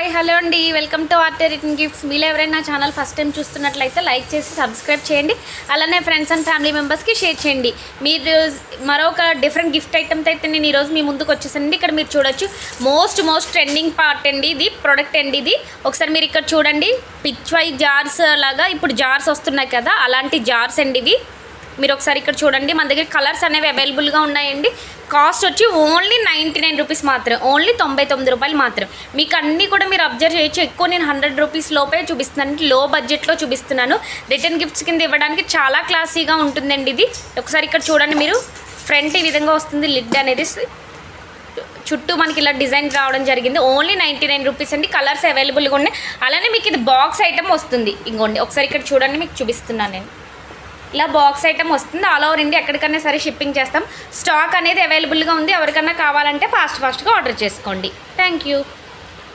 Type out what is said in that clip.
Hi hello అండి, welcome to art return gifts. మీరు ఎవరైనా నా ఛానల్ ఫస్ట్ టైం చూస్తున్నట్లయితే లైక్ చేసి సబ్స్క్రైబ్ చేయండి. అలానే ఫ్రెండ్స్ అండ్ ఫ్యామిలీ మెంబర్స్కి షేర్ చేయండి. మీరు మరొక డిఫరెంట్ గిఫ్ట్ ఐటమ్స్ అయితే నేను ఈరోజు మీ ముందుకు వచ్చేసానండి. ఇక్కడ మీరు చూడొచ్చు మోస్ట్ ట్రెండింగ్ పార్ట్ అండి, ఇది ప్రోడక్ట్ అండి. ఇది ఒకసారి మీరు ఇక్కడ చూడండి, పిచ్వై జార్స్ లాగా ఇప్పుడు జార్స్ వస్తున్నాయి కదా, అలాంటి జార్స్ అండి ఇవి. మీరు ఒకసారి ఇక్కడ చూడండి, మన దగ్గర కలర్స్ అనేవి అవైలబుల్గా ఉన్నాయండి. కాస్ట్ వచ్చి ఓన్లీ 99 రూపీస్ మాత్రం, ఓన్లీ 99 రూపాయలు మాత్రం. మీకు అన్నీ కూడా మీరు అబ్జర్వ్ చేయొచ్చు. ఎక్కువ నేను 100 రూపీస్ లోపే చూపిస్తున్నాను, లో బడ్జెట్లో చూపిస్తున్నాను. రిటర్న్ గిఫ్ట్స్ కింద ఇవ్వడానికి చాలా క్లాసీగా ఉంటుందండి ఇది. ఒకసారి ఇక్కడ చూడండి, మీరు ఫ్రంట్ ఈ విధంగా వస్తుంది లిడ్ అనేది, చుట్టూ మనకి ఇలా డిజైన్ రావడం జరిగింది. ఓన్లీ 99 రూపీస్ అండి. కలర్స్ అవైలబుల్గా ఉన్నాయి. అలానే మీకు ఇది బాక్స్ ఐటమ్ వస్తుంది. ఇంకోండి ఒకసారి ఇక్కడ చూడండి, మీకు చూపిస్తున్నాను నేను. ఇలా బాక్స్ ఐటమ్ వస్తుంది. ఆల్ ఓవర్ ఇండియా ఎక్కడికన్నా సరే షిప్పింగ్ చేస్తాం. స్టాక్ అనేది అవైలబుల్గా ఉంది. ఎవరికన్నా కావాలంటే ఫాస్ట్గా ఆర్డర్ చేసుకోండి. Thank you.